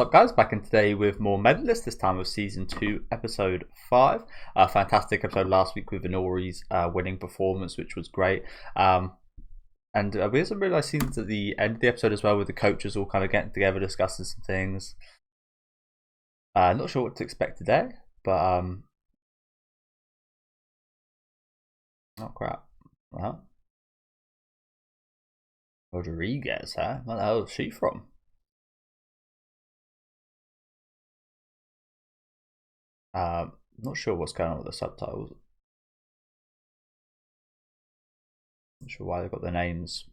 What's up, guys? Back in today with more Medalist, this time with Season 2, Episode 5. A fantastic episode last week with Inori's winning performance, which was great. And we had some really nice scenes at the end of the episode as well, with the coaches all kind of getting together, discussing some things. Not sure what to expect today, but oh crap. Rodriguez, huh? Where the hell is she from? Not sure what's going on with the subtitles. Not sure why they've got their names.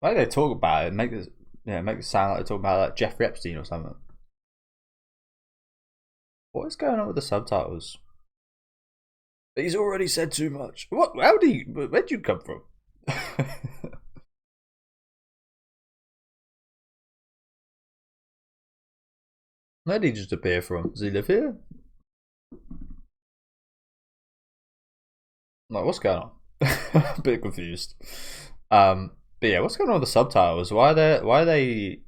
Why they talk about it, make it sound like they talk about like Jeffrey Epstein or something. What is going on with the subtitles? He's already said too much. What? Where'd you come from? Where did he just appear from? Does he live here? Like, what's going on? A bit confused. But yeah, what's going on with the subtitles? Why are they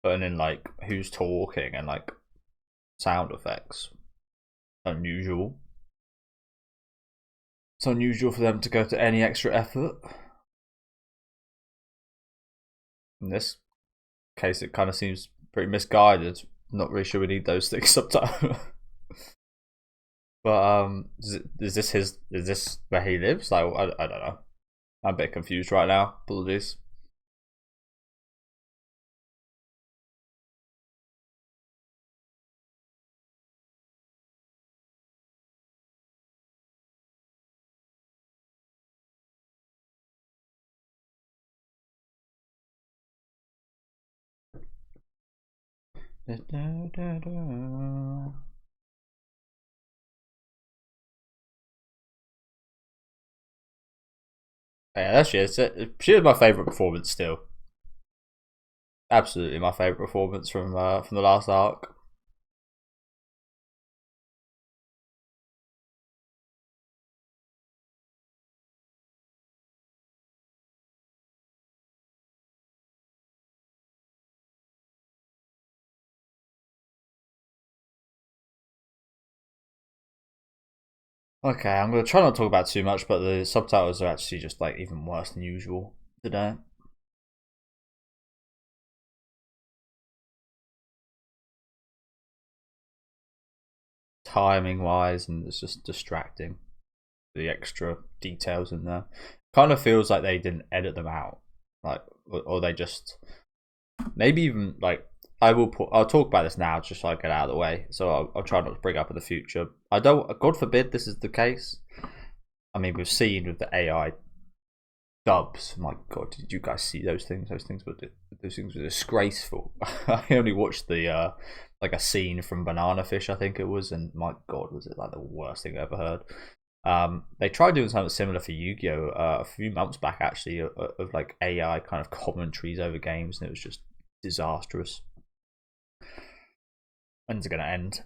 putting in like who's talking and like sound effects? Unusual. It's unusual for them to go to any extra effort. In this case, it kind of seems pretty misguided. Not really sure we need those things sometimes. But is this where he lives? Like, I don't know. I'm a bit confused right now. Apologies. Yeah, that's she is my favourite performance still. Absolutely my favourite performance from the last arc. Okay, I'm gonna try not to talk about too much, but the subtitles are actually just like even worse than usual today. Timing wise, and it's just distracting. The extra details in there kind of feels like they didn't edit them out, like, or they just maybe even like I'll talk about this now just so I get out of the way. So I'll try not to bring up in the future. I don't. God forbid this is the case. I mean, we've seen with the AI dubs. My God, did you guys see those things? Those things were disgraceful. I only watched the like a scene from Banana Fish, I think it was, and my God, was it like the worst thing I ever heard. They tried doing something similar for Yu-Gi-Oh! A few months back, actually, of like AI kind of commentaries over games, and it was just disastrous. When's it gonna end?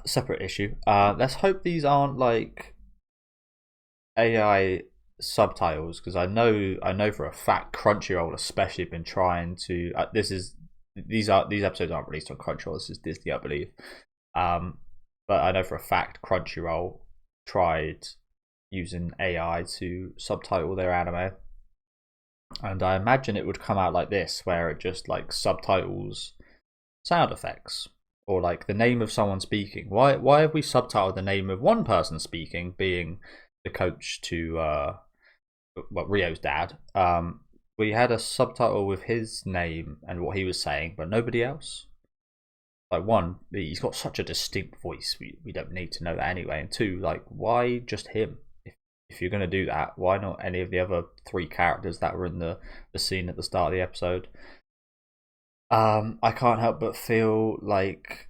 Separate issue. Let's hope these aren't like AI subtitles, because I know for a fact Crunchyroll especially have been trying to. These episodes aren't released on Crunchyroll. This is Disney, I believe. But I know for a fact Crunchyroll tried using AI to subtitle their anime, and I imagine it would come out like this, where it just like subtitles sound effects or like the name of someone speaking. Why have we subtitled the name of one person speaking, being the coach to Rio's dad? We had a subtitle with his name and what he was saying, but nobody else. Like, one, he's got such a distinct voice. We don't need to know that anyway. And two, like, why just him? If you're gonna do that, why not any of the other three characters that were in the scene at the start of the episode? I can't help but feel like,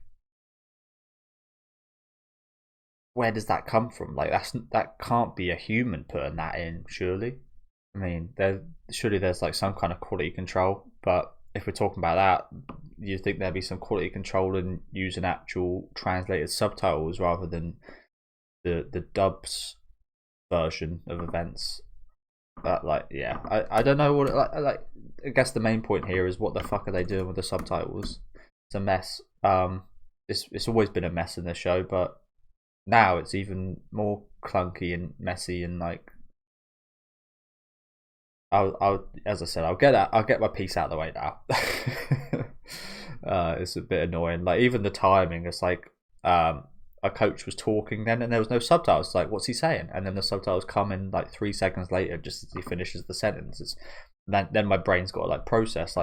where does that come from? Like, that can't be a human putting that in, surely. I mean, surely there's like some kind of quality control. But if we're talking about that, you think there'd be some quality control in using actual translated subtitles rather than the dubs version of events? But like, yeah, I don't know what like. I guess the main point here is, what the fuck are they doing with the subtitles? It's a mess. It's always been a mess in this show, but now it's even more clunky and messy, and like, I'll as I said, I'll get my piece out of the way now. It's a bit annoying. Like, even the timing, it's like, a coach was talking then, and there was no subtitles. It's like, what's he saying? And then the subtitles come in like 3 seconds later, just as he finishes the sentence. Then my brain's got to like process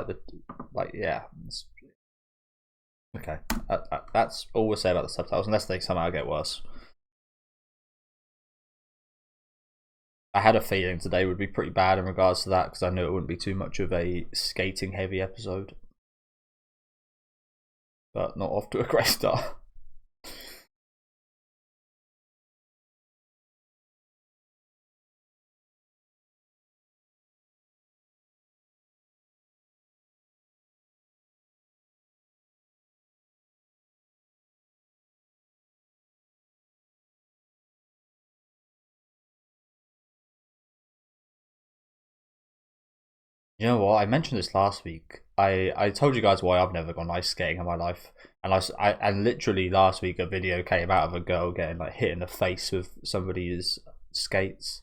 yeah. Okay, that's all we'll say about the subtitles, unless they somehow get worse. I had a feeling today would be pretty bad in regards to that, because I knew it wouldn't be too much of a skating heavy episode. But not off to a great start. You know what? I mentioned this last week. I told you guys why I've never gone ice skating in my life, and and literally last week a video came out of a girl getting like hit in the face with somebody's skates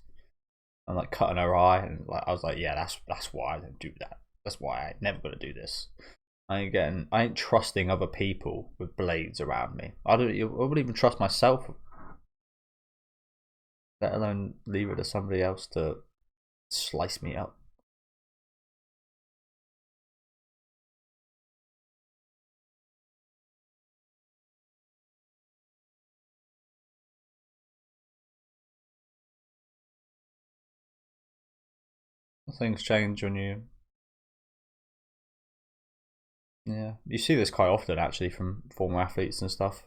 and like cutting her eye, and like I was like, yeah, that's why I don't do that. That's why I ain't never gonna do this. I ain't trusting other people with blades around me. I wouldn't even trust myself, let alone leave it to somebody else to slice me up. Things change when you, yeah, you see this quite often actually from former athletes and stuff.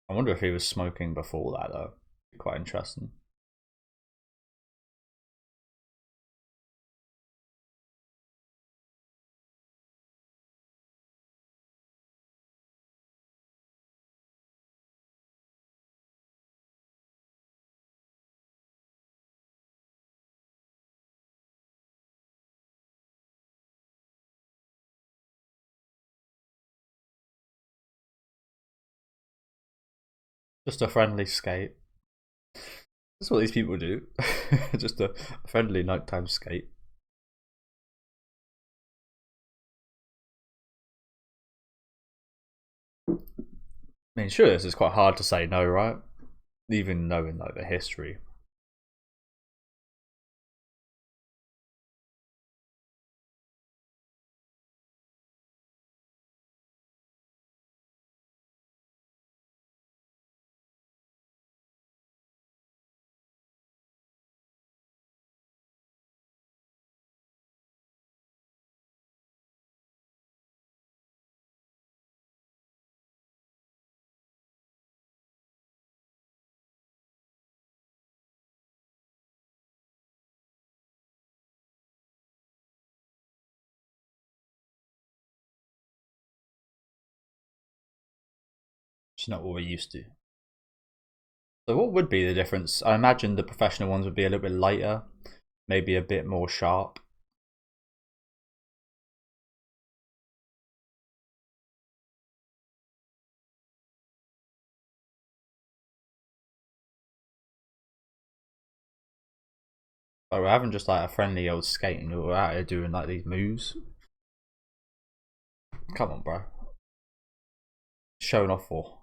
I wonder if he was smoking before that though. Quite interesting. Just a friendly skate. That's what these people do. Just a friendly nighttime skate. I mean, sure, this is quite hard to say no, right? Even knowing like the history. It's not what we're used to. So what would be the difference? I imagine the professional ones would be a little bit lighter, maybe a bit more sharp. But we're having just like a friendly old skating. We're out here doing like these moves. Come on, bro. Showing off for.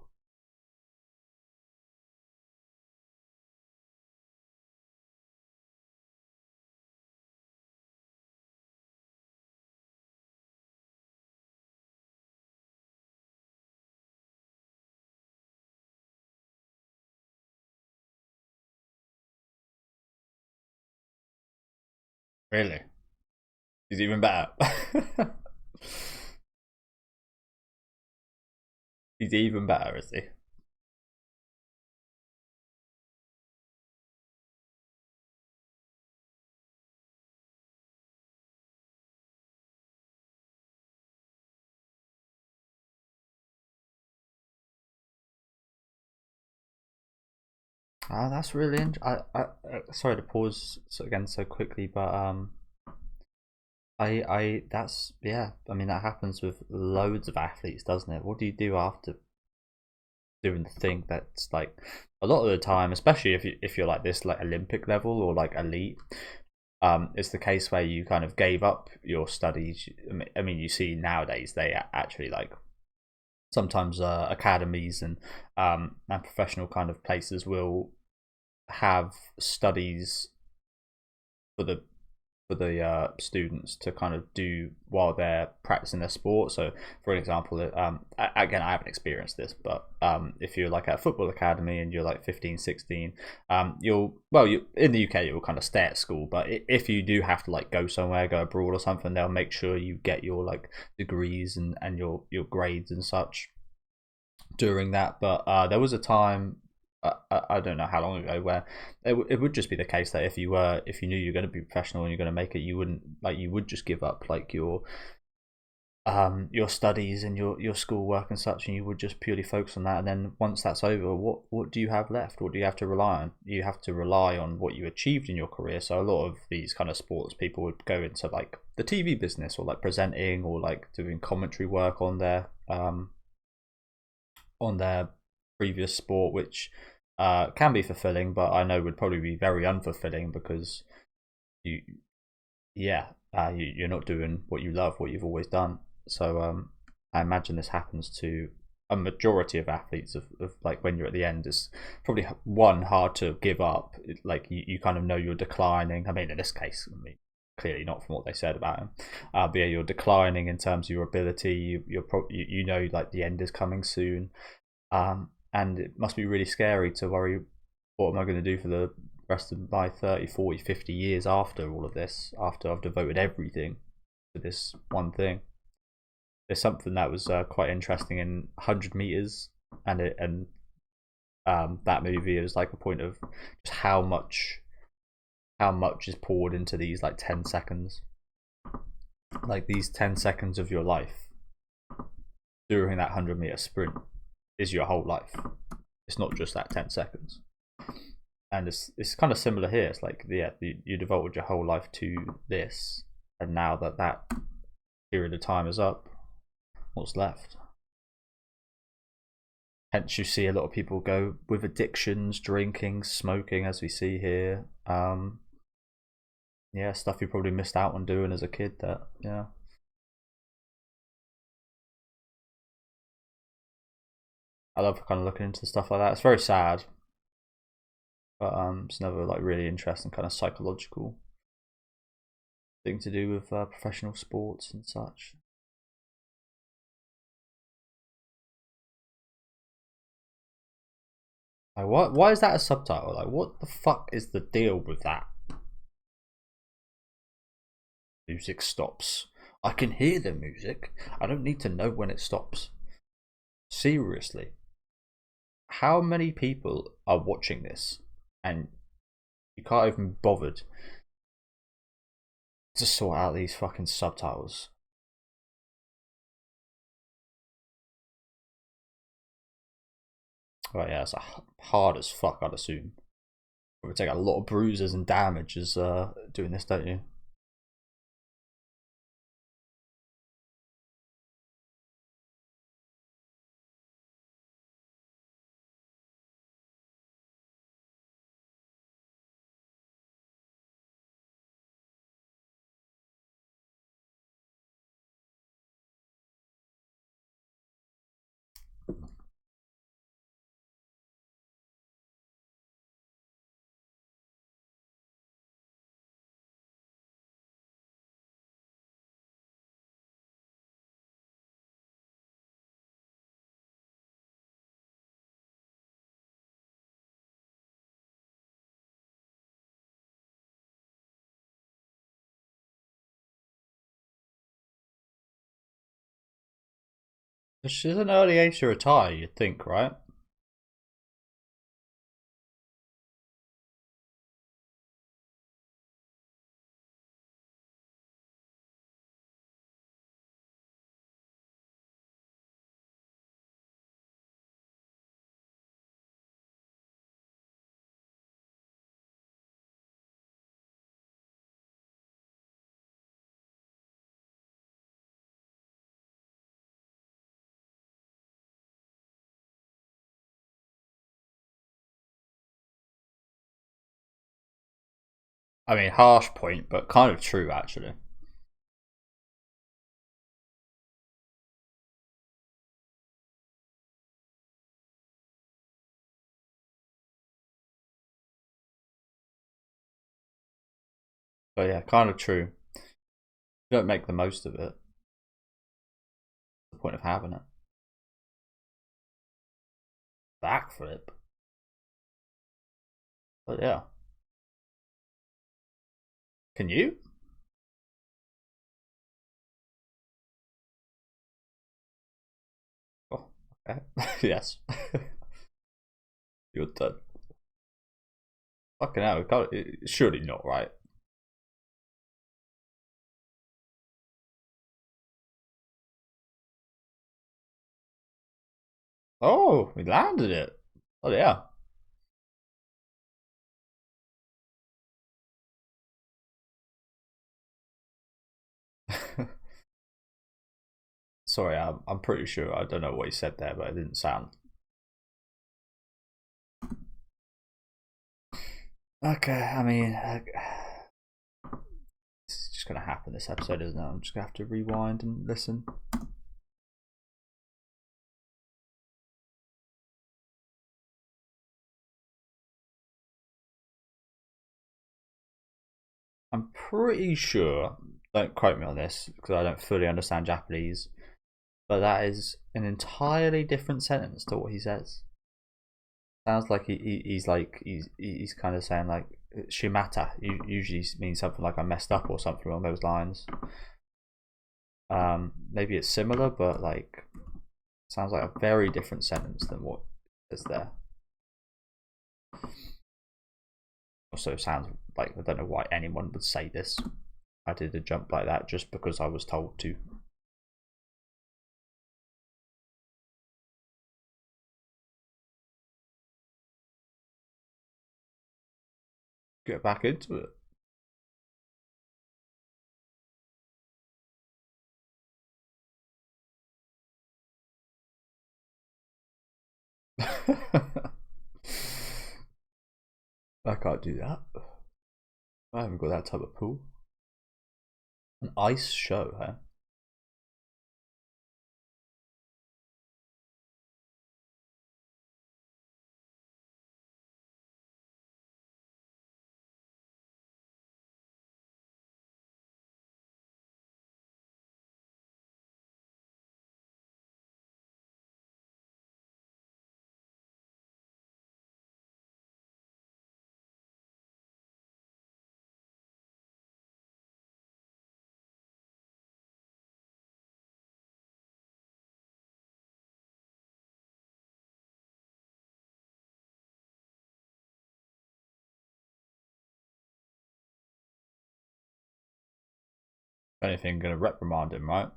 Really? He's even better. He's even better, is he? That's really sorry to pause again so quickly, but that's yeah. I mean, that happens with loads of athletes, doesn't it? What do you do after doing the thing that's like a lot of the time, especially if you're like this, like Olympic level or like elite, it's the case where you kind of gave up your studies. I mean, you see nowadays they actually like sometimes academies and professional kind of places will have studies for the students to kind of do while they're practicing their sport. So, for example, again, I haven't experienced this, but if you're like at a football academy and you're like 15, 16, you in the UK you'll kind of stay at school. But if you do have to like go somewhere, go abroad or something, they'll make sure you get your like degrees and your grades and such during that. But there was a time, I don't know how long ago, where it would just be the case that if you knew you're going to be professional and you're going to make it, you wouldn't like you would just give up like your studies and your schoolwork and such, and you would just purely focus on that. And then once that's over, what do you have left? What do you have to rely on? You have to rely on what you achieved in your career. So a lot of these kind of sports people would go into like the TV business or like presenting or like doing commentary work on their previous sport, which can be fulfilling, but I know would probably be very unfulfilling because you, yeah, you're not doing what you love, what you've always done. So I imagine this happens to a majority of athletes of like when you're at the end is probably one hard to give up. Like you kind of know you're declining. I mean, in this case, I mean, clearly not from what they said about him. But yeah, you're declining in terms of your ability. You know like the end is coming soon. And it must be really scary to worry, what am I going to do for the rest of my 30, 40, 50 years after all of this, after I've devoted everything to this one thing. There's something that was quite interesting in 100 meters, and that movie is like a point of just how much is poured into these like 10 seconds. Like these 10 seconds of your life during that 100-meter sprint is your whole life. It's not just that 10 seconds. And it's kind of similar here. It's like, yeah, you devoted your whole life to this, and now that period of time is up, what's left? Hence, you see a lot of people go with addictions, drinking, smoking, as we see here. Yeah, stuff you probably missed out on doing as a kid. That yeah. I love kind of looking into stuff like that. It's very sad, but it's another like really interesting kind of psychological thing to do with professional sports and such. Like, what? Why is that a subtitle? Like, what the fuck is the deal with that? Music stops. I can hear the music. I don't need to know when it stops. Seriously, how many people are watching this, and you can't even be bothered to sort out these fucking subtitles? Right, yeah, it's hard as fuck, I'd assume. It would take a lot of bruises and damages doing this, don't you? She's an early age to retire, you'd think, right? I mean, harsh point, but kind of true, actually. But yeah, kind of true. If you don't make the most of it, what's the point of having it? Backflip. But yeah. Can you? Oh, okay. Yes. You're done. Fucking hell, we can't, surely not, right? Oh, we landed it. Oh, yeah. Sorry, I'm pretty sure. I don't know what he said there, but it didn't sound. Okay, I mean, it's just gonna happen this episode, isn't it? I'm just gonna have to rewind and listen. I'm pretty sure. Don't quote me on this because I don't fully understand Japanese, but that is an entirely different sentence to what he says. Sounds like he's kind of saying like shimata usually means something like I messed up or something along those lines. Maybe it's similar, but like sounds like a very different sentence than what is there. Also, sounds like I don't know why anyone would say this. I did a jump like that just because I was told to. Get back into it. I can't do that. I haven't got that type of pool. An ice show, huh? If anything, gonna reprimand him, right?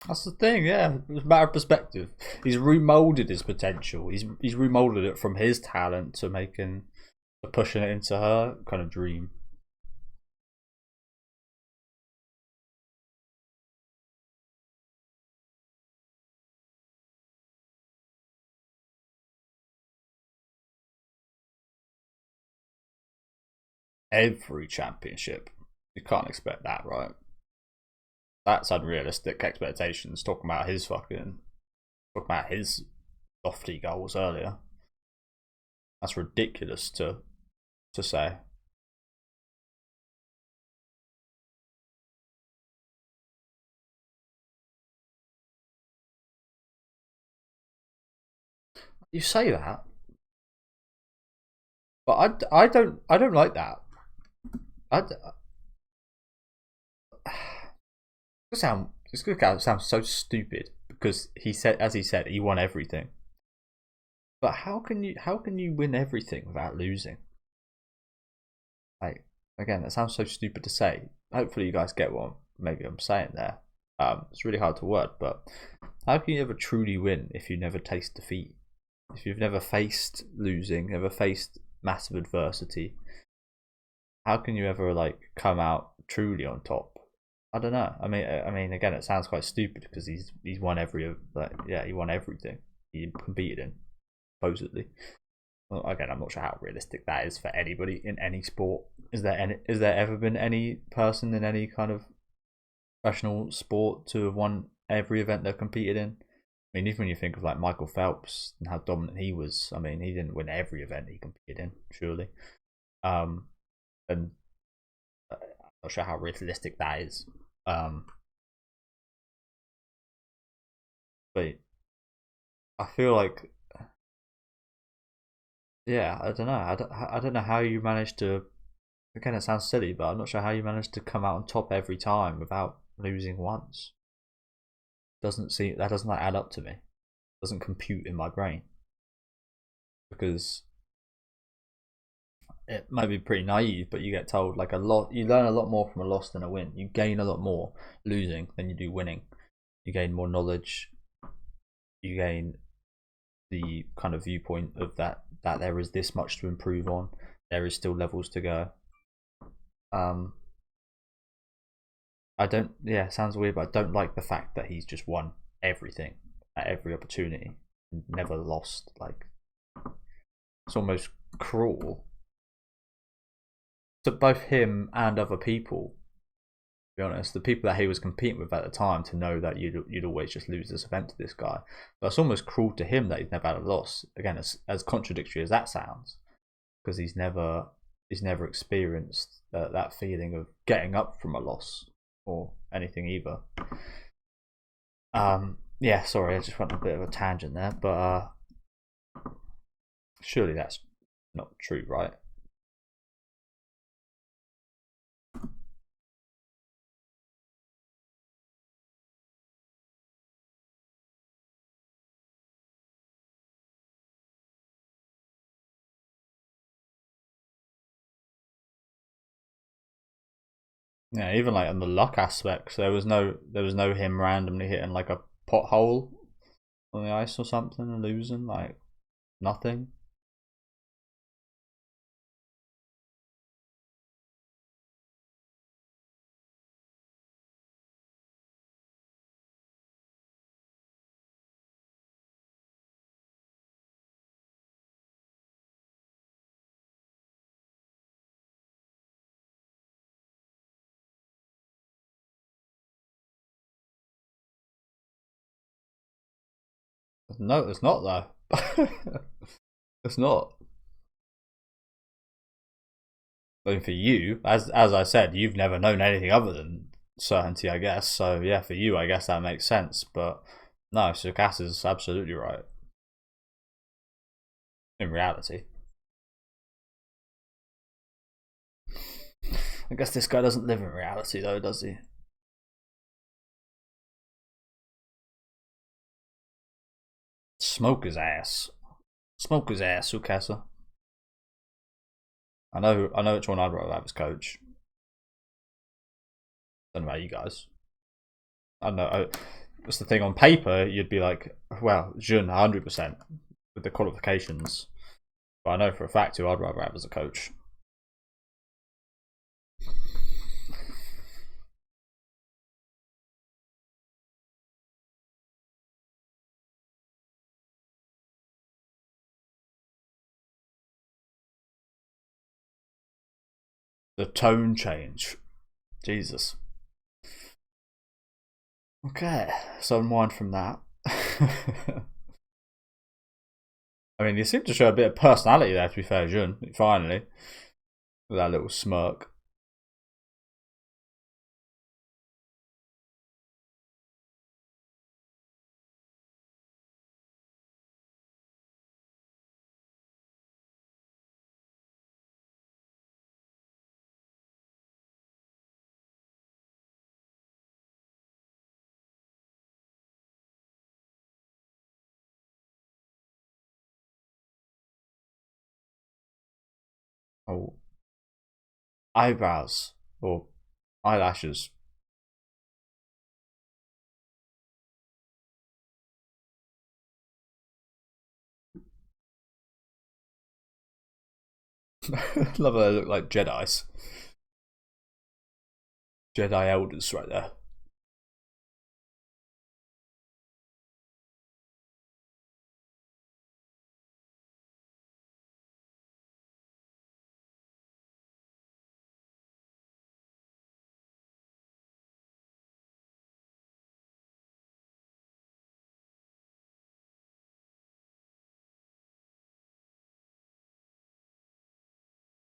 That's the thing, yeah. It's a matter of perspective. He's remolded his potential. He's remolded it from his talent to making pushing it into her kind of dream. Every championship, you can't expect that, right? That's unrealistic expectations. Talking about his lofty goals earlier. That's ridiculous to say. You say that, but I don't like that. It's gonna sound so stupid because he said, as he said, he won everything. But how can you win everything without losing? Like, again, that sounds so stupid to say. Hopefully, you guys get what maybe I'm saying there. It's really hard to word, but how can you ever truly win if you never taste defeat? If you've never faced losing, never faced massive adversity, how can you ever like come out truly on top? I don't know. I mean, again, it sounds quite stupid because he's won he won everything he competed in, supposedly. Well, again, I'm not sure how realistic that is for anybody in any sport. Is there ever been any person in any kind of professional sport to have won every event they've competed in? I mean, even when you think of like Michael Phelps and how dominant he was, I mean, he didn't win every event he competed in, surely. And I'm not sure how realistic that is. But I feel like, yeah, I don't know. I don't know how you managed to. Again, it sounds silly, but I'm not sure how you managed to come out on top every time without losing once. That doesn't like add up to me. It doesn't compute in my brain because it might be pretty naive, but you get told like a lot. You learn a lot more from a loss than a win. You gain a lot more losing than you do winning. You gain more knowledge. You gain the kind of viewpoint of that there is this much to improve on. There is still levels to go. I don't. Yeah, it sounds weird, but I don't like the fact that he's just won everything at every opportunity and never lost. Like, it's almost cruel to both him and other people. To be honest, the people that he was competing with at the time, to know that you'd always just lose this event to this guy. But it's almost cruel to him that he's never had a loss. Again, as contradictory as that sounds, because he's never experienced that feeling of getting up from a loss or anything either. Yeah, sorry, I just went on a bit of a tangent there, but surely that's not true, right? Yeah, even like on the luck aspects, there was no him randomly hitting like a pothole on the ice or something and losing, like nothing. No, it's not though. It's not. I mean, for you, as I said, you've never known anything other than certainty, I guess. So yeah, for you, I guess that makes sense. But no, Sukas is absolutely right in reality. I guess this guy doesn't live in reality though, does he? Smoke his ass. Smoke his ass, Sukasa. I know which one I'd rather have as coach. Don't know about you guys. I don't know. It's the thing on paper, you'd be like, well, Jun 100% with the qualifications. But I know for a fact who I'd rather have as a coach. The tone change. Jesus. Okay, so unwind from that. I mean, you seem to show a bit of personality there, to be fair, Jun. Finally. With that little smirk. Oh. Eyebrows. Or eyelashes. Love how they look like Jedis. Jedi elders right there.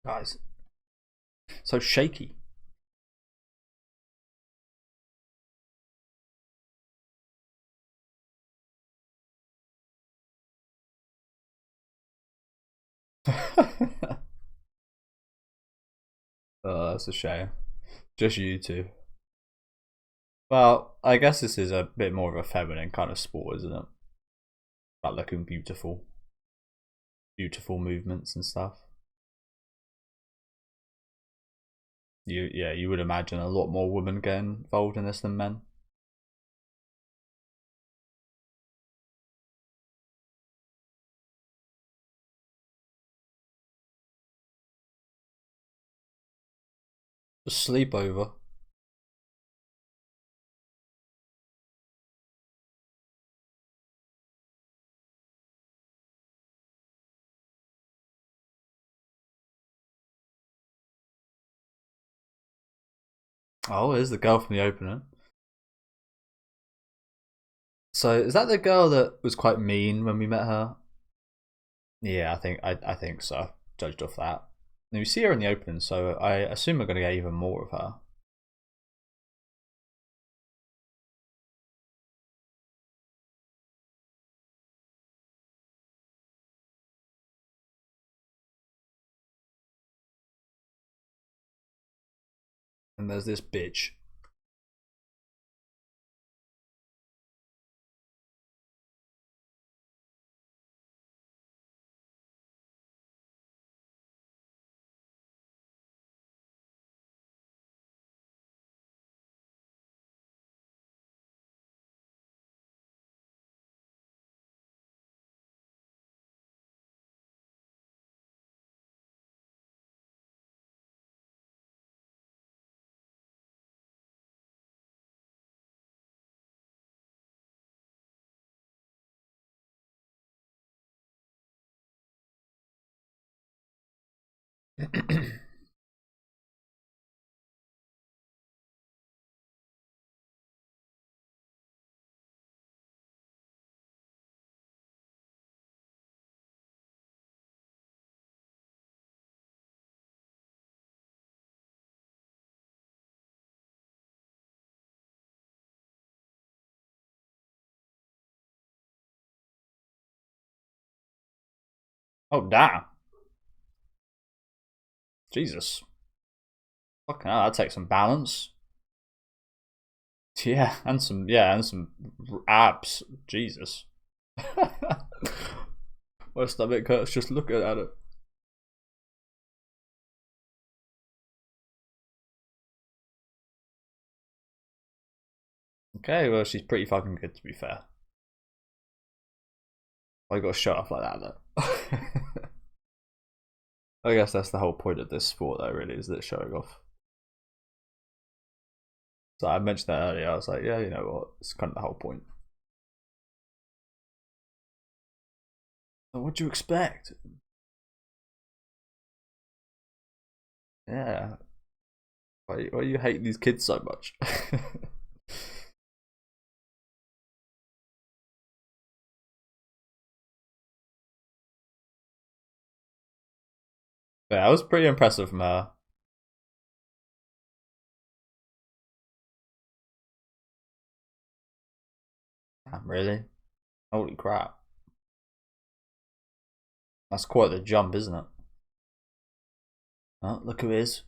Guys. So shaky. Oh, that's a shame. Just you two. Well, I guess this is a bit more of a feminine kind of sport, isn't it? About looking beautiful. Beautiful movements and stuff. You would imagine a lot more women getting involved in this than men. A sleepover. Oh, here's the girl from the opener. So is that the girl that was quite mean when we met her? Yeah, I think so. Judged off that. And we see her in the opening, so I assume we're going to get even more of her. And there's this bitch. Oh damn. Jesus. Fucking hell, that takes some balance. And some abs. Jesus. My stomach hurts just looking at it. Okay, well she's pretty fucking good to be fair. I got to shut off like that though. I guess that's the whole point of this sport, though. Really, is that it's showing off. So I mentioned that earlier. I was like, yeah, you know what? It's kind of the whole point. What do you expect? Yeah. Why you hate these kids so much? Yeah, that was pretty impressive from her. Damn, really? Holy crap. That's quite the jump, isn't it? Oh, look who it is.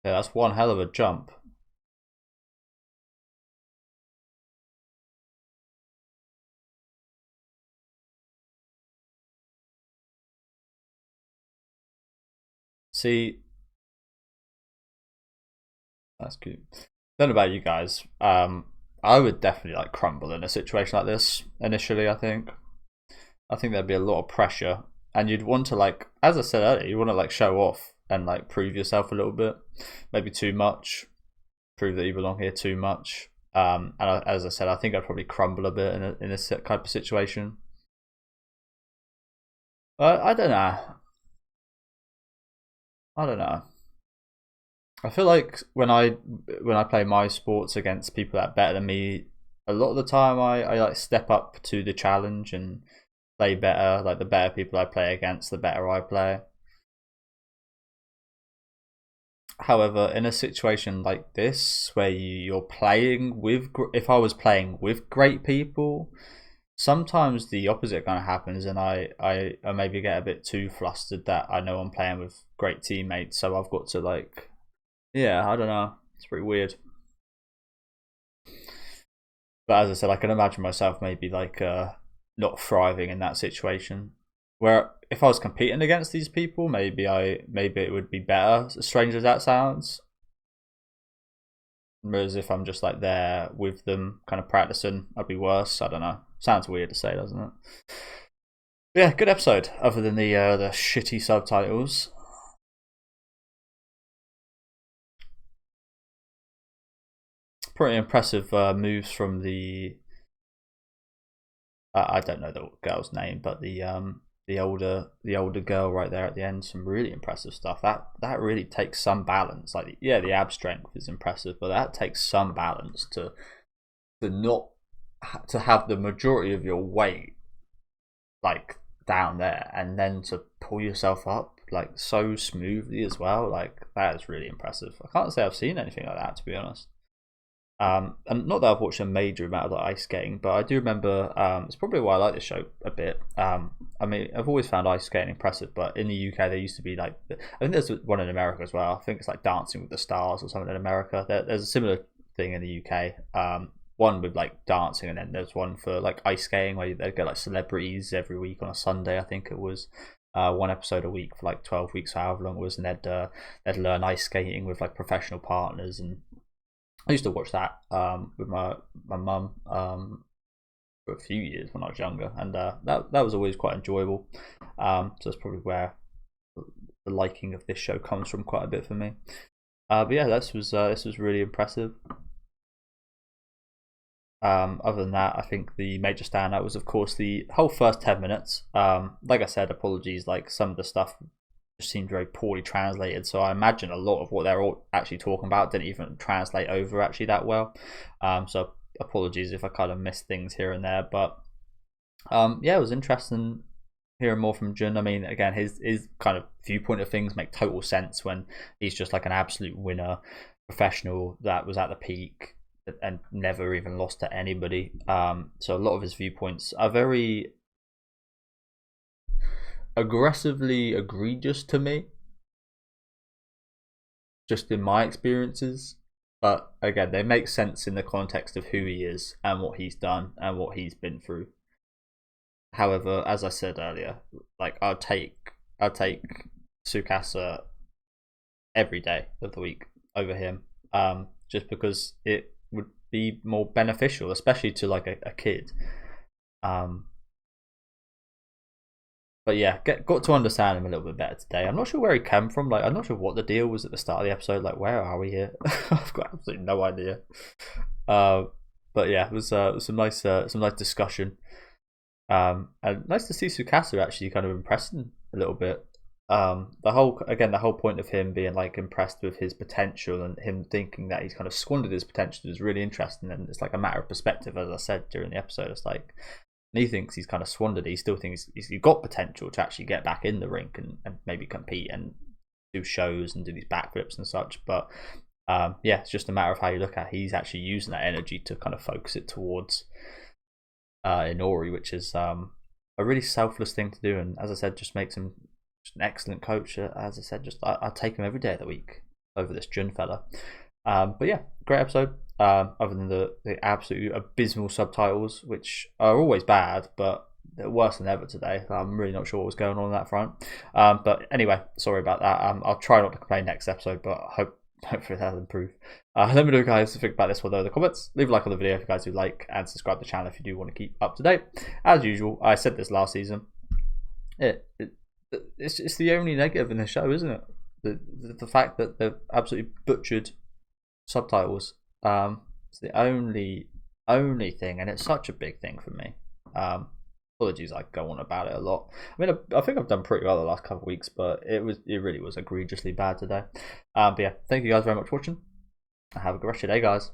Yeah, that's one hell of a jump. See, that's good. Don't know about you guys. I would definitely like crumble in a situation like this initially. I think there'd be a lot of pressure, and you'd want to like, as I said earlier, you want to like show off and like prove yourself a little bit, maybe too much, prove that you belong here too much. As I said, I think I'd probably crumble a bit in this type of situation. I don't know. I don't know. I feel like when I play my sports against people that are better than me, a lot of the time I like step up to the challenge and play better. Like the better people I play against, the better I play. However, in a situation like this where you're playing with, if I was playing with great people, sometimes the opposite kind of happens, and I maybe get a bit too flustered that I know I'm playing with great teammates, so I've got to like, yeah, I don't know, it's pretty weird. But as I said, I can imagine myself maybe like not thriving in that situation. Where if I was competing against these people, maybe it would be better. As strange as that sounds, whereas if I'm just like there with them, kind of practicing, I'd be worse. I don't know. Sounds weird to say, doesn't it? Yeah, good episode. Other than the shitty subtitles. Pretty impressive moves from the I don't know the girl's name, but the older girl right there at the end. Some really impressive stuff. That really takes some balance. Like yeah, the ab strength is impressive, but that takes some balance to not to have the majority of your weight like down there and then to pull yourself up like so smoothly as well. Like that is really impressive. I can't say I've seen anything like that, to be honest. And not that I've watched a major amount of like, ice skating, but I do remember it's probably why I like this show a bit. I mean, I've always found ice skating impressive, but in the UK there used to be like, I think there's one in America as well. I think it's like Dancing with the Stars or something in America. There's a similar thing in the UK. One with like dancing, and then there's one for like ice skating where they get like celebrities every week on a Sunday. I think it was. One episode a week for like 12 weeks, however long it was, and they'd learn ice skating with like professional partners, and I used to watch that with my mum for a few years when I was younger, and that was always quite enjoyable. So that's probably where the liking of this show comes from quite a bit for me. But yeah, this was really impressive. Other than that, I think the major standout was, of course, the whole first 10 minutes. Like I said, apologies. Like some of the stuff just seemed very poorly translated, so I imagine a lot of what they're all actually talking about didn't even translate over actually that well. So apologies if I kind of missed things here and there, but yeah, it was interesting hearing more from Jun. I mean, again, his kind of viewpoint of things make total sense when he's just like an absolute winner, professional that was at the peak and never even lost to anybody. So a lot of his viewpoints are very aggressively egregious to me, just in my experiences. But again, they make sense in the context of who he is and what he's done and what he's been through. However, as I said earlier, like I'll take Sukasa every day of the week over him, just because it would be more beneficial, especially to like a kid. Um, but yeah, got to understand him a little bit better today. I'm not sure where he came from. Like, I'm not sure what the deal was at the start of the episode. Like, where are we here? I've got absolutely no idea. But yeah, it was some nice discussion. And nice to see Tsukasa actually kind of impressing a little bit. The whole point of him being like impressed with his potential and him thinking that he's kind of squandered his potential is really interesting. And it's like a matter of perspective, as I said during the episode. It's like, he thinks he's kind of squandered it. He still thinks he's got potential to actually get back in the rink and maybe compete and do shows and do these backflips and such. But yeah, it's just a matter of how you look at it. He's actually using that energy to kind of focus it towards Inori, which is a really selfless thing to do. And as I said, just makes him just an excellent coach. As I said, I'd take him every day of the week over this Jun fella. But yeah, great episode. Other than the absolutely abysmal subtitles, which are always bad, but they're worse than ever today. I'm really not sure what was going on that front. But anyway, sorry about that. I'll try not to complain next episode, but hopefully that'll improve. Let me know, guys, think about this one though in the comments. Leave a like on the video if you guys do like, and subscribe to the channel if you do want to keep up to date. As usual, I said this last season. It's the only negative in the show, isn't it? The fact that they've absolutely butchered subtitles. It's the only thing, and it's such a big thing for me. Apologies, I go on about it a lot. I mean, I think I've done pretty well the last couple of weeks, but it really was egregiously bad today. But yeah, thank you guys very much for watching. Have a good rest of your day, guys.